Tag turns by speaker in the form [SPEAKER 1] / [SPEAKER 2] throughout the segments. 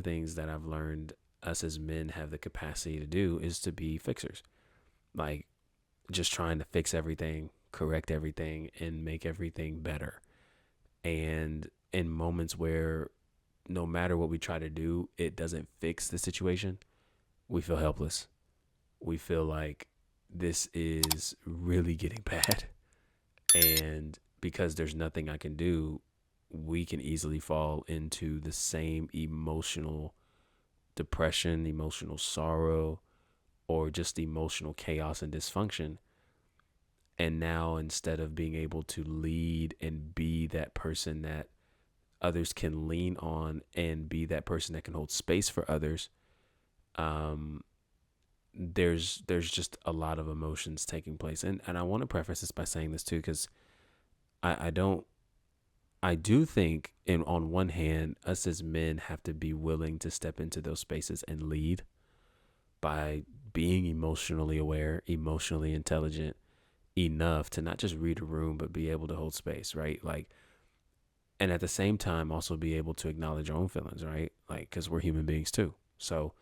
[SPEAKER 1] the things that I've learned us as men have the capacity to do is to be fixers. Like, just trying to fix everything, correct everything, and make everything better. And in moments where no matter what we try to do, it doesn't fix the situation, we feel helpless. We feel like this is really getting bad. And because there's nothing I can do, we can easily fall into the same emotional depression, emotional sorrow, or just emotional chaos and dysfunction. And now, instead of being able to lead and be that person that others can lean on and be that person that can hold space for others, um, there's just a lot of emotions taking place. And I want to preface this by saying this too, because I don't I do think, in on one hand, us as men have to be willing to step into those spaces and lead by being emotionally aware, emotionally intelligent enough to not just read a room, but be able to hold space, right? Like, and at the same time, also be able to acknowledge our own feelings, right? Like, because we're human beings too. So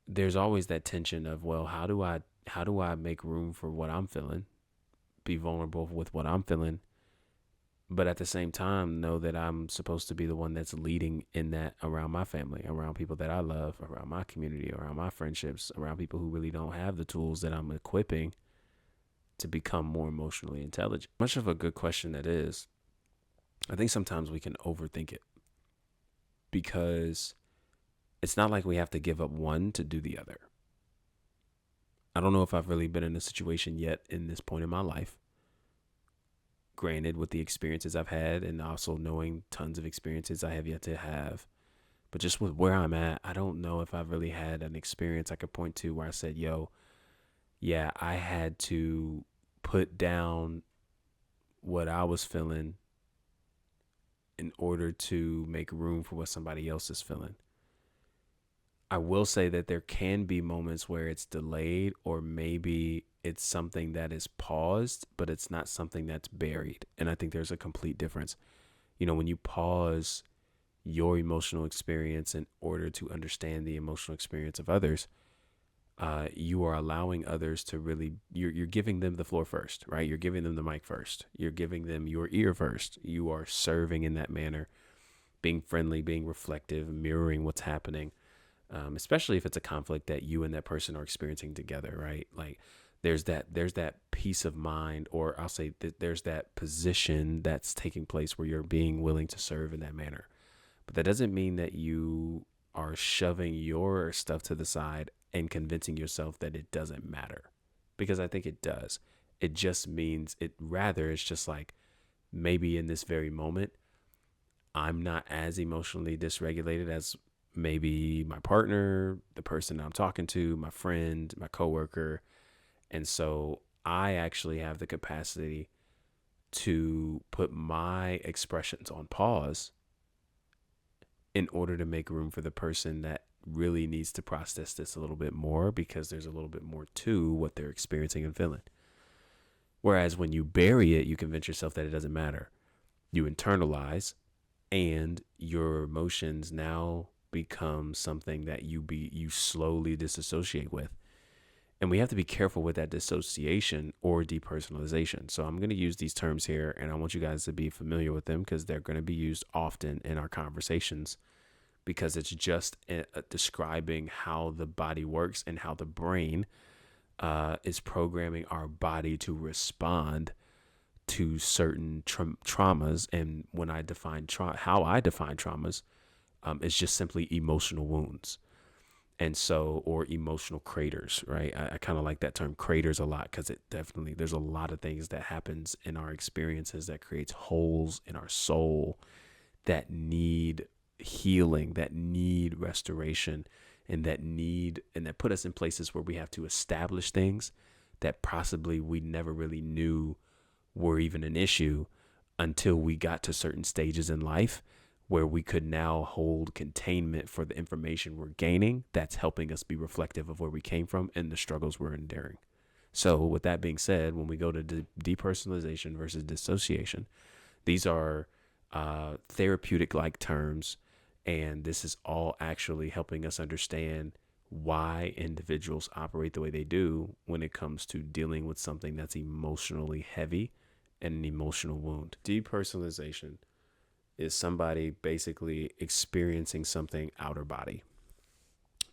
[SPEAKER 1] there's always that tension of, well, how do I make room for what I'm feeling, be vulnerable with what I'm feeling, but at the same time know that I'm supposed to be the one that's leading in that around my family, around people that I love, around my community, around my friendships, around people who really don't have the tools that I'm equipping to become more emotionally intelligent. Much of a good question that is, I think sometimes we can overthink it, because it's not like we have to give up one to do the other. I don't know if I've really been in a situation yet in this point in my life, granted, with the experiences I've had and also knowing tons of experiences I have yet to have. But just with where I'm at, I don't know if I've really had an experience I could point to where I said, yo, yeah, I had to put down what I was feeling in order to make room for what somebody else is feeling. I will say that there can be moments where it's delayed, or maybe it's something that is paused, but it's not something that's buried. And I think there's a complete difference. You know, when you pause your emotional experience in order to understand the emotional experience of others, you are allowing others to really, you're giving them the floor first, right? You're giving them the mic first. You're giving them your ear first. You are serving in that manner, being friendly, being reflective, mirroring what's happening. Especially if it's a conflict that you and that person are experiencing together, right? Like, there's that peace of mind, or I'll say that there's that position that's taking place where you're being willing to serve in that manner. But that doesn't mean that you are shoving your stuff to the side and convincing yourself that it doesn't matter, because I think it does. It just means it's just like, maybe in this very moment, I'm not as emotionally dysregulated as maybe my partner, the person I'm talking to, my friend, my coworker. And so I actually have the capacity to put my expressions on pause in order to make room for the person that really needs to process this a little bit more, because there's a little bit more to what they're experiencing and feeling. Whereas when you bury it, you convince yourself that it doesn't matter. You internalize, and your emotions now become something that you slowly disassociate with. And we have to be careful with that dissociation or depersonalization. So I'm going to use these terms here, and I want you guys to be familiar with them, because they're going to be used often in our conversations, because it's just describing how the body works and how the brain is programming our body to respond to certain traumas. And when I define how I define traumas, it's just simply emotional wounds. And so, or emotional craters, right? I kind of like that term craters a lot, because there's a lot of things that happens in our experiences that creates holes in our soul that need healing, that need restoration, and that put us in places where we have to establish things that possibly we never really knew were even an issue until we got to certain stages in life where we could now hold containment for the information we're gaining that's helping us be reflective of where we came from and the struggles we're enduring. So with that being said, when we go to depersonalization versus dissociation, these are therapeutic-like terms And this is all actually helping us understand why individuals operate the way they do when it comes to dealing with something that's emotionally heavy and an emotional wound. Depersonalization is somebody basically experiencing something outer body,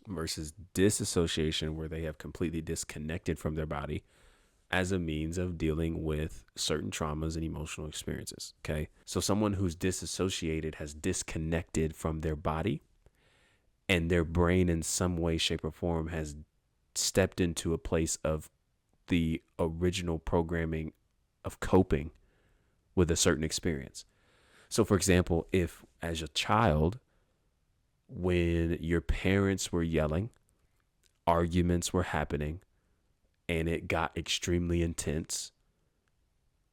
[SPEAKER 1] versus dissociation, where they have completely disconnected from their body as a means of dealing with certain traumas and emotional experiences. Okay. So someone who's disassociated has disconnected from their body, and their brain in some way, shape, or form has stepped into a place of the original programming of coping with a certain experience. So for example, if as a child, when your parents were yelling, arguments were happening, and it got extremely intense,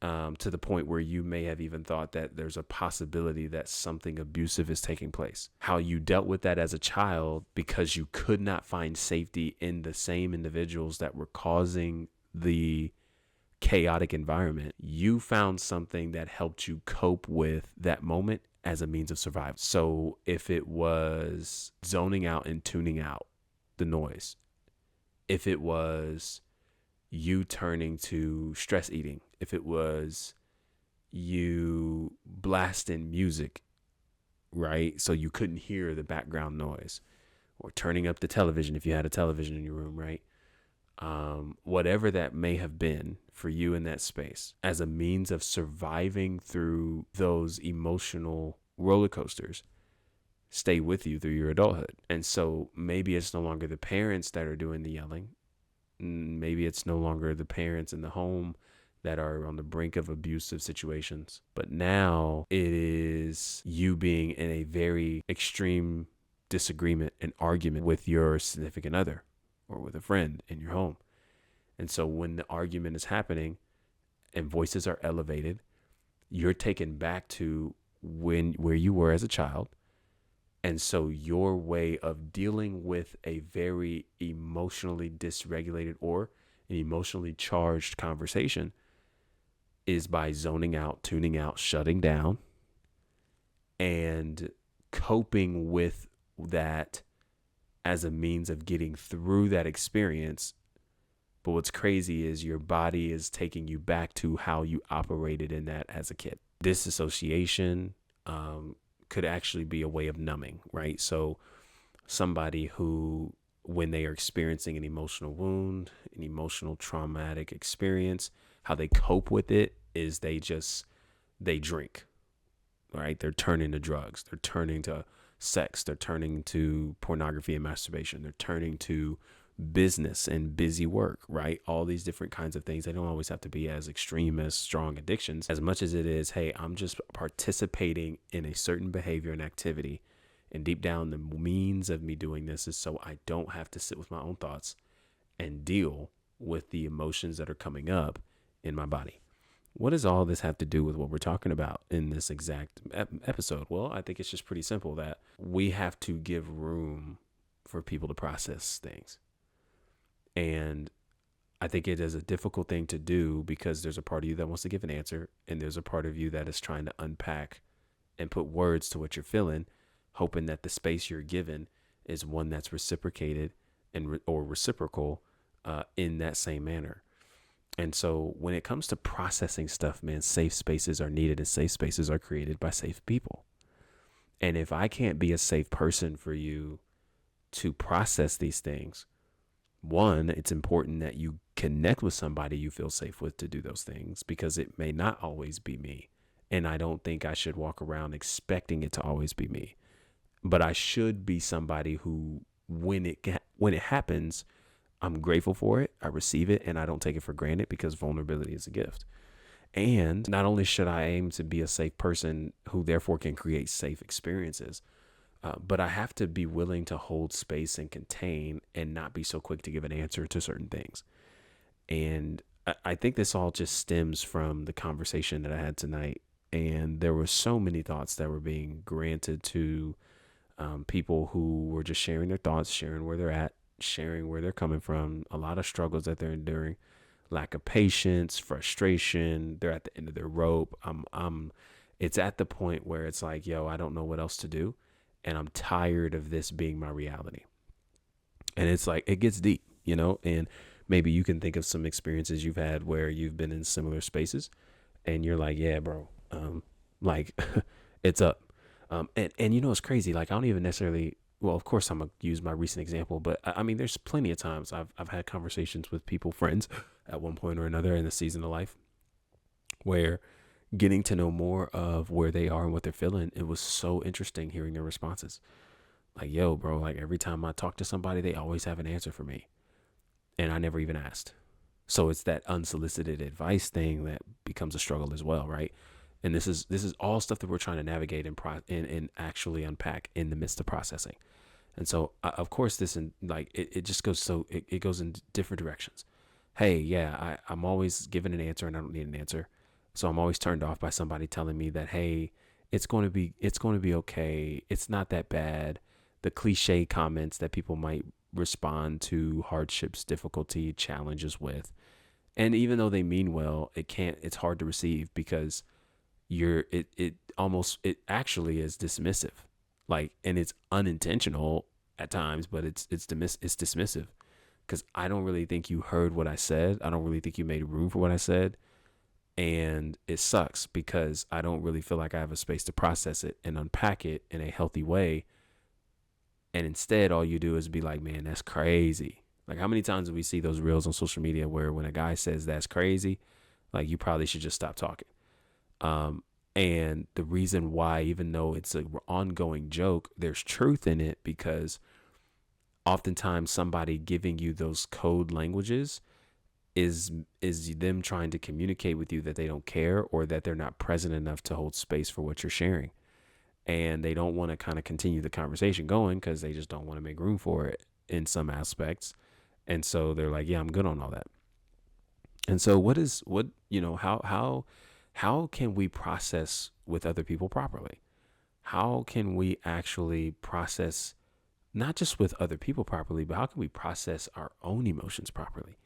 [SPEAKER 1] to the point where you may have even thought that there's a possibility that something abusive is taking place. How you dealt with that as a child, because you could not find safety in the same individuals that were causing the chaotic environment, you found something that helped you cope with that moment as a means of survival. So if it was zoning out and tuning out the noise, if it was you turning to stress eating, if it was you blasting music, right? So you couldn't hear the background noise, or turning up the television if you had a television in your room, right? Whatever that may have been for you in that space, as a means of surviving through those emotional roller coasters, stay with you through your adulthood. And so maybe it's no longer the parents that are doing the yelling. Maybe it's no longer the parents in the home that are on the brink of abusive situations, but now it is you being in a very extreme disagreement and argument with your significant other or with a friend in your home. And so when the argument is happening and voices are elevated, you're taken back to where you were as a child. And so your way of dealing with a very emotionally dysregulated or an emotionally charged conversation is by zoning out, tuning out, shutting down, and coping with that as a means of getting through that experience. But what's crazy is your body is taking you back to how you operated in that as a kid. Disassociation could actually be a way of numbing, right? So somebody who, when they are experiencing an emotional wound, an emotional traumatic experience, how they cope with it is they drink, right? They're turning to drugs. They're turning to sex. They're turning to pornography and masturbation. They're turning to business and busy work, right? All these different kinds of things. They don't always have to be as extreme as strong addictions, as much as it is, hey, I'm just participating in a certain behavior and activity. And deep down, the means of me doing this is so I don't have to sit with my own thoughts and deal with the emotions that are coming up in my body. What does all this have to do with what we're talking about in this exact episode? Well, I think it's just pretty simple that we have to give room for people to process things. And I think it is a difficult thing to do because there's a part of you that wants to give an answer, and there's a part of you that is trying to unpack and put words to what you're feeling, hoping that the space you're given is one that's reciprocated or reciprocal in that same manner. And so when it comes to processing stuff, man, safe spaces are needed, and safe spaces are created by safe people. And if I can't be a safe person for you to process these things, one, it's important that you connect with somebody you feel safe with to do those things, because it may not always be me. And I don't think I should walk around expecting it to always be me. But I should be somebody who, when it happens, I'm grateful for it, I receive it, and I don't take it for granted, because vulnerability is a gift. And not only should I aim to be a safe person who therefore can create safe experiences, but I have to be willing to hold space and contain and not be so quick to give an answer to certain things. And I think this all just stems from the conversation that I had tonight. And there were so many thoughts that were being granted to people who were just sharing their thoughts, sharing where they're at, sharing where they're coming from, a lot of struggles that they're enduring, lack of patience, frustration. They're at the end of their rope. It's at the point where it's like, yo, I don't know what else to do. and I'm tired of this being my reality. And it's like, it gets deep, you know, and maybe you can think of some experiences you've had where you've been in similar spaces and you're like, yeah, bro, like it's up. And you know, it's crazy. Like, I don't even necessarily, well, of course I'm gonna use my recent example, but I mean, there's plenty of times I've had conversations with people, friends at one point or another in the season of life where getting to know more of where they are and what they're feeling, it was so interesting hearing their responses. Like, yo, bro, like every time I talk to somebody, they always have an answer for me. And I never even asked. So it's that unsolicited advice thing that becomes a struggle as well, right? And this is all stuff that we're trying to navigate and actually unpack in the midst of processing. And so, of course, this and like it just goes it goes in different directions. Hey, yeah, I'm always given an answer and I don't need an answer. So I'm always turned off by somebody telling me that, hey, it's going to be okay. It's not that bad. The cliche comments that people might respond to hardships, difficulty, challenges with. And even though they mean well, it's hard to receive because it actually is dismissive. Like, and it's unintentional at times, but it's dismissive because I don't really think you heard what I said. I don't really think you made room for what I said. And it sucks because I don't really feel like I have a space to process it and unpack it in a healthy way. And instead, all you do is be like, man, that's crazy. Like, how many times do we see those reels on social media where when a guy says that's crazy, like, you probably should just stop talking. And the reason why, even though it's an ongoing joke, there's truth in it because oftentimes somebody giving you those code languages is them trying to communicate with you that they don't care or that they're not present enough to hold space for what you're sharing. And they don't want to kind of continue the conversation going because they just don't want to make room for it in some aspects. And so they're like, yeah, I'm good on all that. And so how can we process with other people properly? How can we actually process not just with other people properly, but how can we process our own emotions properly?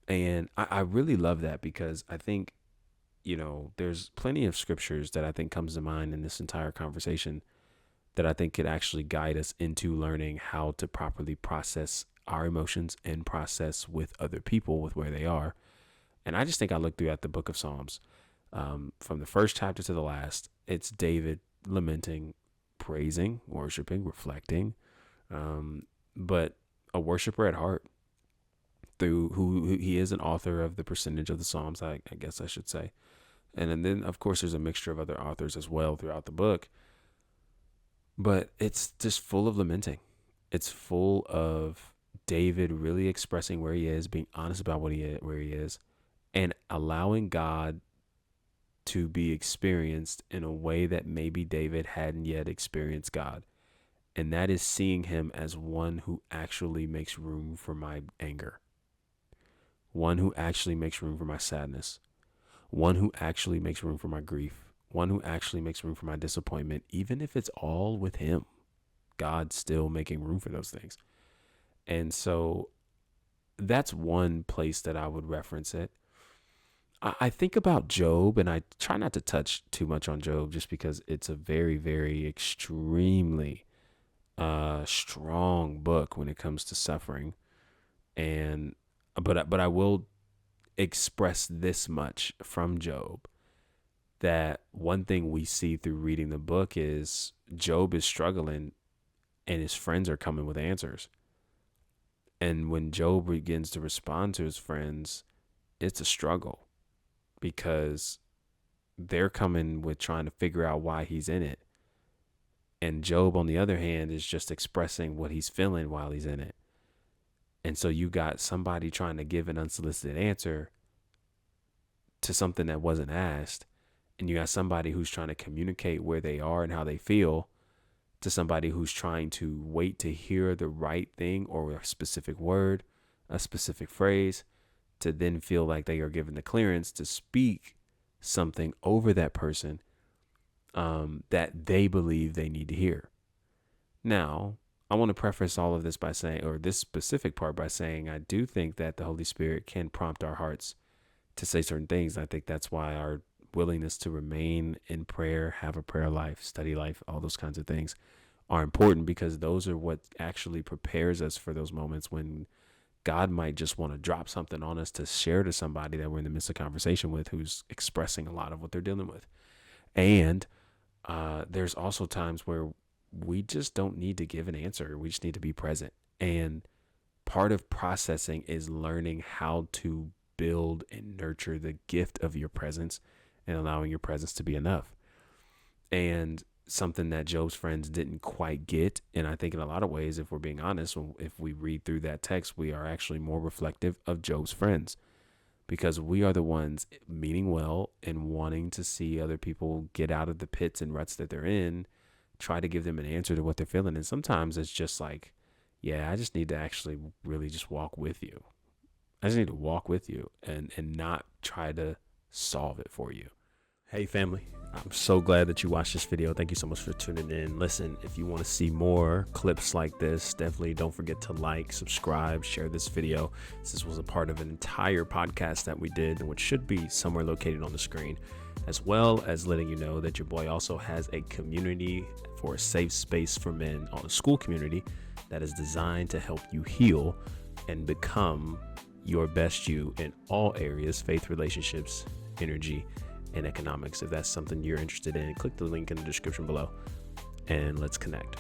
[SPEAKER 1] And I really love that because I think, there's plenty of scriptures that I think comes to mind in this entire conversation that I think could actually guide us into learning how to properly process our emotions and process with other people with where they are. And I just think I looked through at the book of Psalms, from the first chapter to the last. It's David lamenting, praising, worshiping, reflecting, but a worshiper at heart through who he is, an author of the percentage of the Psalms, I guess I should say. And then, of course, there's a mixture of other authors as well throughout the book. But it's just full of lamenting. It's full of David really expressing where he is, being honest about where he is, and allowing God to be experienced in a way that maybe David hadn't yet experienced God. And that is seeing him as one who actually makes room for my anger, one who actually makes room for my sadness, one who actually makes room for my grief, one who actually makes room for my disappointment, even if it's all with him. God's still making room for those things. And so that's one place that I would reference it. I think about Job, and I try not to touch too much on Job just because it's a very, very extremely strong book when it comes to suffering. And but I will express this much from Job, that one thing we see through reading the book is Job is struggling and his friends are coming with answers. And when Job begins to respond to his friends, it's a struggle because they're coming with trying to figure out why he's in it. And Job, on the other hand, is just expressing what he's feeling while he's in it. And so you got somebody trying to give an unsolicited answer to something that wasn't asked. And you got somebody who's trying to communicate where they are and how they feel to somebody who's trying to wait to hear the right thing or a specific word, a specific phrase, to then feel like they are given the clearance to speak something over that person that they believe they need to hear. Now, I want to preface all of this by saying, or this specific part by saying, I do think that the Holy Spirit can prompt our hearts to say certain things. I think that's why our willingness to remain in prayer, have a prayer life, study life, all those kinds of things are important, because those are what actually prepares us for those moments when God might just want to drop something on us to share to somebody that we're in the midst of conversation with, who's expressing a lot of what they're dealing with. And there's also times where we just don't need to give an answer. We just need to be present. And part of processing is learning how to build and nurture the gift of your presence and allowing your presence to be enough. And something that Job's friends didn't quite get. And I think in a lot of ways, if we're being honest, if we read through that text, we are actually more reflective of Job's friends, because we are the ones meaning well and wanting to see other people get out of the pits and ruts that they're in, try to give them an answer to what they're feeling. And sometimes it's just like, yeah, I just need to actually really just walk with you. I just need to walk with you and not try to solve it for you. Hey, family, I'm so glad that you watched this video. Thank you so much for tuning in. Listen, if you want to see more clips like this, definitely don't forget to like, subscribe, share this video. This was a part of an entire podcast that we did, which should be somewhere located on the screen, as well as letting you know that your boy also has a community for a safe space for men on a school community that is designed to help you heal and become your best you in all areas: faith, relationships, energy, and economics. If that's something you're interested in, click the link in the description below and let's connect.